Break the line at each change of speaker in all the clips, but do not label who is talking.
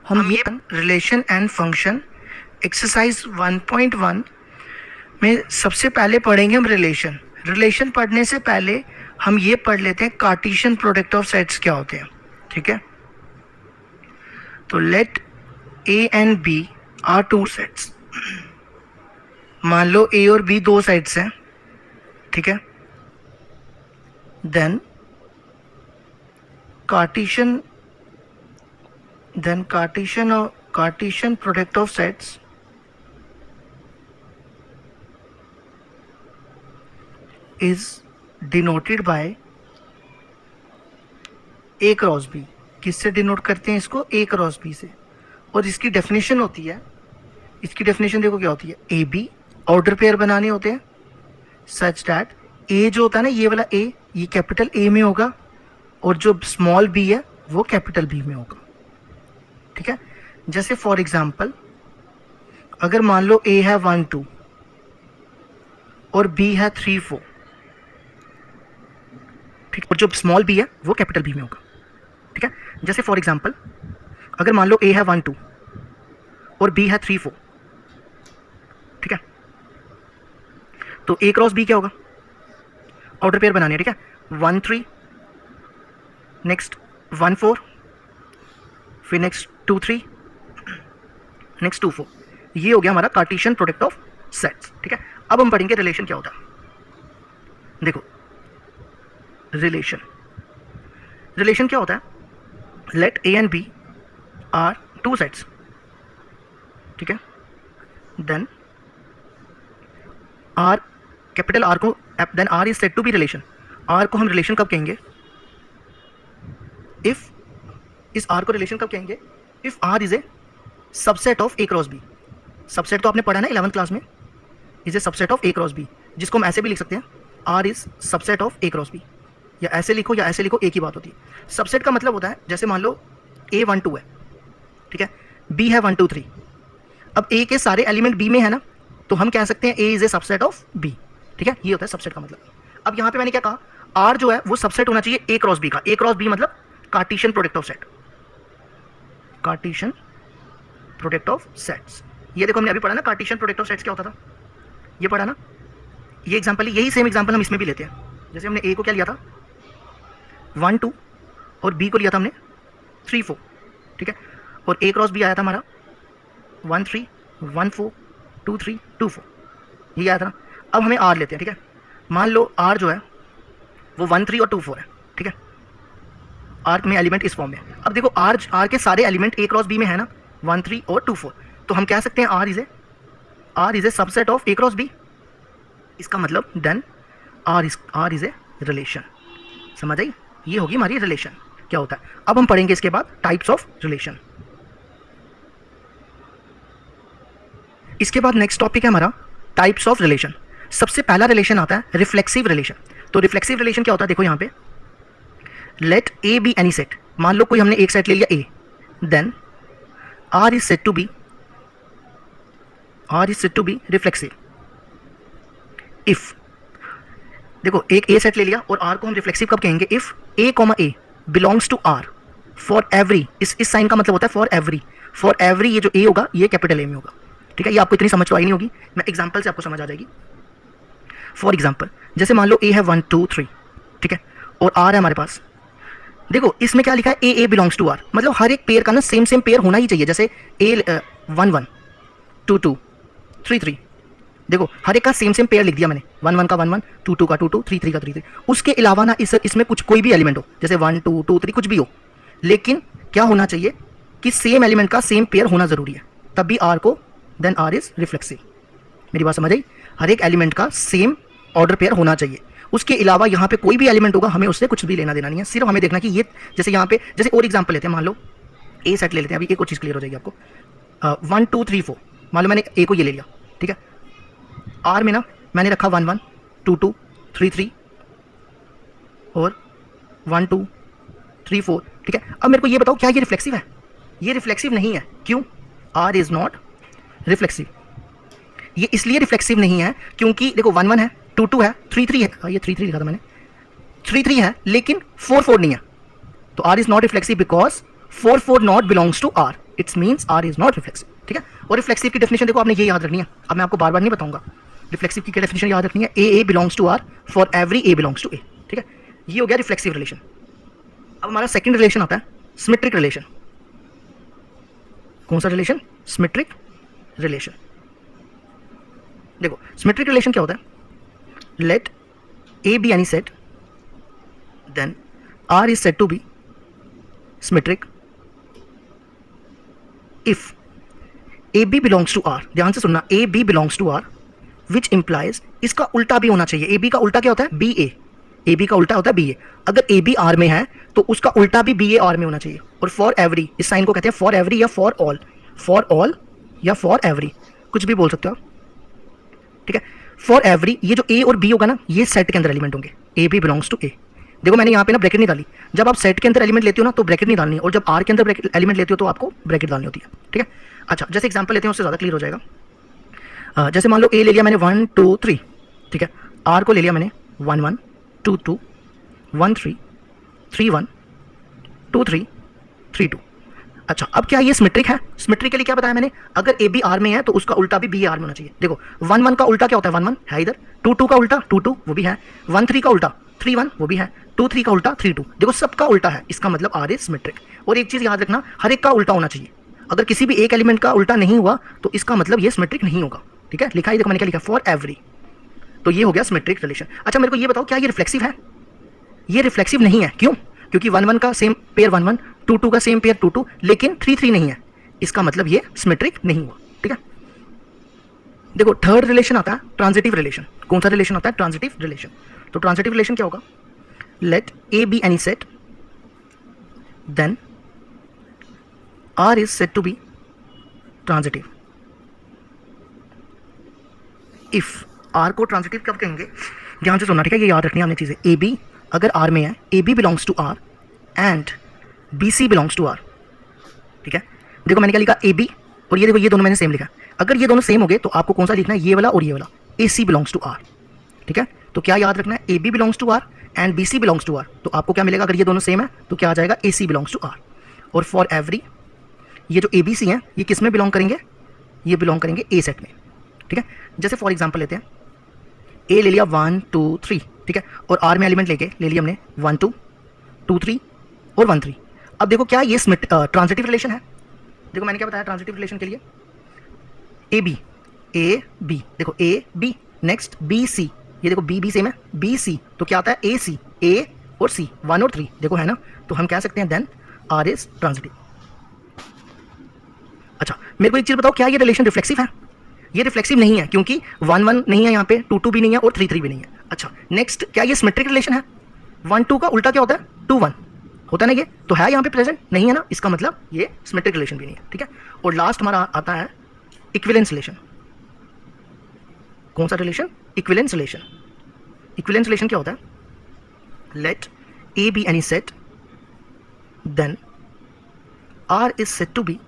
हम ये relation and function exercise 1.1 में सबसे पहले पढ़ेंगे हम रिलेशन। रिलेशन पढ़ने से पहले हम ये पढ़ लेते हैं कार्टेशियन प्रोडक्ट ऑफ सेट्स क्या होते हैं। ठीक है, तो let A and B are two sets. मान लो ए और बी दो सेट्स हैं, ठीक है। Then cartesian product of sets is denoted by A cross B। किससे डिनोट करते हैं इसको? A क्रॉस B से। और इसकी डेफिनेशन होती है, इसकी डेफिनेशन देखो क्या होती है, ए बी ऑर्डर पेयर बनाने होते हैं सच दैट ए जो होता है ना, ये वाला ए, ये कैपिटल ए में होगा और जो स्मॉल बी है वो कैपिटल बी में होगा। ठीक है, जैसे फॉर एग्जांपल अगर मान लो ए है 1 2 और बी है 3 4, ठीक है, और जो स्मॉल बी है वो कैपिटल बी में होगा। ठीक है, जैसे फॉर एग्जांपल अगर मान लो ए है 1 2 और बी है 3 4, ठीक है, तो ए क्रॉस बी क्या होगा? ऑर्डर पेयर बनाने, ठीक है, 1 3 नेक्स्ट 1 4 फिर नेक्स्ट 2 3 नेक्स्ट 2 4। ये हो गया हमारा कार्टेशियन प्रोडक्ट ऑफ सेट्स। ठीक है, अब हम पढ़ेंगे रिलेशन क्या होता है। देखो रिलेशन क्या होता है? Let A and B are two sets, ठीक है, देन आर, कैपिटल आर को, then R is said to be relation. R को हम रिलेशन कब कहेंगे? इफ इस आर को रिलेशन कब कहेंगे? If R is a subset of A cross B. Subset तो आपने पढ़ा ना 11th क्लास में, is a subset of A cross B, जिसको हम ऐसे भी लिख सकते हैं, R is subset of A cross B, या ऐसे लिखो या ऐसे लिखो, एक ही बात होती है। सबसेट का मतलब होता है, जैसे मान लो ए 1 2 है, ठीक है, बी है 1 2 3। अब ए के सारे एलिमेंट बी में है ना, तो हम कह सकते हैं A is a subset of B. ठीक है, ये होता है सबसेट का मतलब। अब यहाँ पे मैंने क्या कहा, आर जो है वो सबसेट होना चाहिए ए क्रॉस बी का। ए क्रॉस बी मतलब Cartesian product of set, Cartesian product of sets. ये देखो हमने अभी पढ़ा ना कार्टेशियन प्रोडक्ट ऑफ सेट्स क्या होता था, ये पढ़ा ना। ये एग्जांपल, यही सेम एग्जांपल हम इसमें भी लेते हैं। जैसे हमने ए को क्या लिया था 1 2 और बी को लिया था हमने 3 4, ठीक है, और ए क्रॉस बी आया था हमारा 1 3 1 4 2 3 2 4, ये आया था ना। अब हमें आर लेते हैं, ठीक है, मान लो आर जो है वो 1 3 और 2 4 है, ठीक है, आर में एलिमेंट इस फॉर्म में। अब देखो आर के सारे एलिमेंट ए क्रॉस बी में है ना, 1 3 और 2 4, तो हम कह सकते हैं R is a subset of A cross B. इसका मतलब then R is a relation. समझ आई? ये होगी हमारी रिलेशन क्या होता है। अब हम पढ़ेंगे इसके बाद टाइप्स ऑफ रिलेशन। इसके बाद नेक्स्ट टॉपिक है हमारा टाइप्स ऑफ रिलेशन। सबसे पहला रिलेशन आता है रिफ्लेक्सिव रिलेशन। तो रिफ्लेक्सिव रिलेशन क्या होता है? देखो यहाँ पे let A B any set. मान लो कोई हमने एक सेट ले लिया A, then R is said to be reflexive if, देखो एक ए सेट ले लिया और आर को हम रिफ्लेक्सिव कब कहेंगे? If A comma A belongs to R for every, इस साइन का मतलब होता है फॉर एवरी, ये जो ए होगा ये कैपिटल ए में होगा। ठीक है, ये आपको इतनी समझ तो आई नहीं होगी, मैं एग्जांपल से आपको समझ आ जाएगी। फॉर एग्जांपल जैसे मान लो ए है 1 2 3, ठीक है, और आर है हमारे पास। देखो इसमें क्या लिखा है, ए बिलोंग्स टू आर, मतलब हर एक पेयर का ना सेम पेयर होना ही चाहिए। जैसे ए 1 1 2 2 3 3, देखो हर एक का सेम पेयर लिख दिया मैंने, 1 1 का 1 1 2 2 का 2 2 3 3 का 3 3। उसके अलावा ना इसमें कुछ कोई भी एलिमेंट हो, जैसे 1 2 2 3 कुछ भी हो, लेकिन क्या होना चाहिए कि सेम एलिमेंट का सेम पेयर होना जरूरी है, तब भी आर को, देन आर इज रिफ्लेक्सिव। मेरी बात समझ आई? हर एक एलिमेंट का सेम ऑर्डर पेयर होना चाहिए। उसके अलावा यहाँ पे कोई भी एलिमेंट होगा, हमें उससे कुछ भी लेना देना नहीं है, सिर्फ हमें देखना कि ये, जैसे यहाँ पे जैसे और एग्जांपल लेते हैं, मान लो ए सेट ले लेते हैं, अभी एक और चीज़ क्लियर हो जाएगी आपको। 1 2 3 4, मान लो मैंने ए को ये ले लिया, ठीक है, आर में ना मैंने रखा 1 1 2 2 3 3 और 1 2 3 4, ठीक है। अब मेरे को ये बताओ क्या ये रिफ्लेक्सिव है? ये रिफ्लेक्सिव नहीं है। क्यों? R is not reflexive. ये इसलिए रिफ्लेक्सिव नहीं है क्योंकि देखो 1 1 है, 2 2 है, 3 3 है, ये 3 3 लिखा था मैंने, 3 3 है लेकिन 4 4 नहीं है, तो R is not reflexive because 4 4 not belongs to R. It's means R is not reflexive, ठीक है। और रिफ्लेक्सिव की डेफिनेशन देखो आपने ये याद रखनी है, अब मैं आपको बार बार नहीं बताऊंगा। रिफ्लेक्सिव की क्या डेफिनेशन याद रखनी है, a belongs to R for every a belongs to A, ठीक है। ये हो गया रिफ्लेक्सिव रिलेशन। अब हमारा सेकंड रिलेशन आता है सिमेट्रिक रिलेशन। कौन सा रिलेशन? Symmetric relation. देखो सिमेट्रिक रिलेशन क्या होता है, let A B any set then R is set to be symmetric if A B belongs to R. ध्यान से सुनना, A B belongs to R which implies, इसका उल्टा भी होना चाहिए। ए बी का उल्टा क्या होता है? B A. ए बी का उल्टा होता है बी ए। अगर ए बी आर में है तो उसका उल्टा भी बी ए आर में होना चाहिए। और फॉर एवरी, इस साइन को कहते हैं फॉर एवरी या फॉर ऑल या फॉर एवरी, कुछ भी बोल सकते हो आप, ठीक है। फॉर एवरी, ये जो ए और बी होगा ना, ये सेट के अंदर एलिमेंट होंगे। ए बी बिलोंग्स टू ए। देखो मैंने यहाँ पे ना ब्रैकेट नहीं डाली। जब आप सेट के अंदर एलिमेंट लेते हो ना तो ब्रैकेट नहीं डालनी है, और जब आर के अंदर एलिमेंट लेते हो तो आपको ब्रैकेट डालनी होती है, ठीक है। अच्छा, जैसे एग्जांपल लेते हैं उससे ज़्यादा क्लियर हो जाएगा। जैसे मान लो ए ले लिया मैंने 1 2 3, ठीक है। आर को ले लिया मैंने 1 1 2 2 1 3 3 1 2 3 3 2। अच्छा, अब क्या ये सिमेट्रिक है? सिमेट्रिक के लिए क्या बताया मैंने, अगर ए बी आर में है तो उसका उल्टा भी बी आर में होना चाहिए। देखो 1 1 का उल्टा क्या होता है? 1 1 है इधर, 2 2 का उल्टा 2 2 वो भी है, 1 3 का उल्टा 3 1 वो भी है, 2 3 का उल्टा 3 2। देखो सबका उल्टा है, इसका मतलब आर इज सिमेट्रिक। और एक चीज़ याद रखना, हर एक का उल्टा होना चाहिए। अगर किसी भी एक एलिमेंट का उल्टा नहीं हुआ तो इसका मतलब ये सिमेट्रिक नहीं होगा, ठीक है। लिखा है, देखो मैंने क्या लिखा, फॉर एवरी। तो ये हो गया सिमेट्रिक रिलेशन। अच्छा मेरे को ये बताओ, क्या ये रिफ्लेक्सिव है? ये रिफ्लेक्सिव नहीं है। क्यों? क्योंकि 1 1 का सेम पेयर 1 1, 2 2 का सेम पेयर 2 2, लेकिन 3 3 नहीं है। इसका मतलब ये सिमेट्रिक नहीं हुआ, ठीक है। देखो थर्ड रिलेशन आता है ट्रांजिटिव रिलेशन। कौन सा रिलेशन आता है? Transitive relation. तो ट्रांजिटिव रिलेशन क्या होगा, let A B any set then R is set to be transitive if. R को ट्रांजिटिव कब कहेंगे? ध्यान से सुनना, ठीक है, ये याद रखनी है हमने चीज़ें। ए बी अगर आर में है, A B belongs to R and B C belongs to R, ठीक है। देखो मैंने क्या लिखा, ए बी और ये देखो ये दोनों मैंने सेम लिखा। अगर ये दोनों सेम हो गए तो आपको कौन सा लिखना है? ये वाला और ये वाला, A C belongs to R, ठीक है। तो क्या याद रखना है, A B belongs to R and B C belongs to R. तो आपको क्या मिलेगा, अगर ये दोनों सेम है तो क्या आ जाएगा? ए सी बिलोंग्स टू आर। और फॉर एवरी, ये जो ए बी सी हैं ये किस में बिलोंग करेंगे? ये बिलोंग करेंगे ए सेट में, ठीक है। जैसे फॉर एग्जाम्पल लेते हैं, ए ले लिया 1 2 3, ठीक है, और आर में एलिमेंट लेके ले लिया हमने 1 2 2 3 और 1 3। अब देखो क्या ये ट्रांजिटिव रिलेशन है? देखो मैंने क्या बताया ट्रांजिटिव रिलेशन के लिए, ए बी, देखो A B, next B C, ये देखो बी बी सेम है, बी सी, तो क्या आता है? ए सी, ए और सी, 1 और 3, देखो है ना। तो हम कह सकते हैं देन आर इज ट्रांजिटिव। अच्छा मेरे को एक चीज़ बताओ, क्या ये रिलेशन रिफ्लेक्सिव है? ये रिफ्लेक्सिव नहीं है, क्योंकि 1 1 नहीं है यहाँ पे, 2 2 भी नहीं है और 3 3 भी नहीं है। अच्छा नेक्स्ट, क्या ये सिमेट्रिक रिलेशन है? 1 2 का उल्टा क्या होता है? 2 1 होता है ना, ये तो है यहाँ पे प्रेजेंट नहीं है ना, इसका मतलब ये सिमेट्रिक रिलेशन भी नहीं है, ठीक है। और लास्ट हमारा आता है इक्विवेलेंस रिलेशन। कौन सा relation? Equivalence relation. Equivalence relation क्या होता है, let A B any set then R is set to be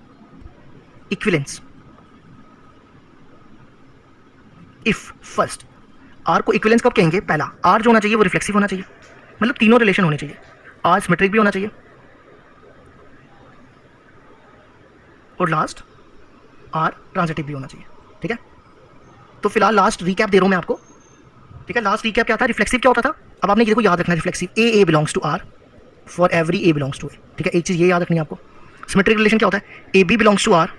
equivalence if first. R को इक्विवेलेंस कब कहेंगे? पहला आर जो होना चाहिए वो रिफ्लेक्सिव होना चाहिए, मतलब तीनों रिलेशन होने चाहिए। आर सिमेट्रिक भी होना चाहिए और लास्ट आर ट्रांजिटिव भी होना चाहिए, ठीक है। तो फिलहाल लास्ट रिकैप दे रहा हूं मैं आपको, ठीक है। लास्ट रिकैप क्या था? रिफ्लेक्सिव क्या होता था? अब आपने ये देखो याद रखना, reflexive a belongs to R for every a belongs to A, ठीक है। एक चीज़ ये याद रखनी है आपको। सिमेट्रिक रिलेशन क्या होता है? A B belongs to R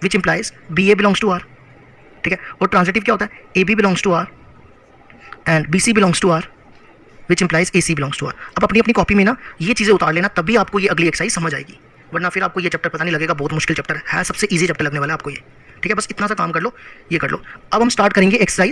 which implies B A belongs to R, ठीक है। और ट्रांजिटिव क्या होता है? A B belongs to R and B C belongs to R which implies A C belongs to R. अब अपनी अपनी copy में ना ये चीज़ें उतार लेना, तभी आपको ये अगली एक्सरसाइज समझ आएगी, वरना फिर आपको ये चैप्टर पता नहीं लगेगा, बहुत मुश्किल चैप्टर है, सबसे ईजी चैप्टर लगने वाला है आपको ये, ठीक है। बस इतना सा काम कर लो, ये कर लो। अब हम स्टार्ट करेंगे एक्सरसाइज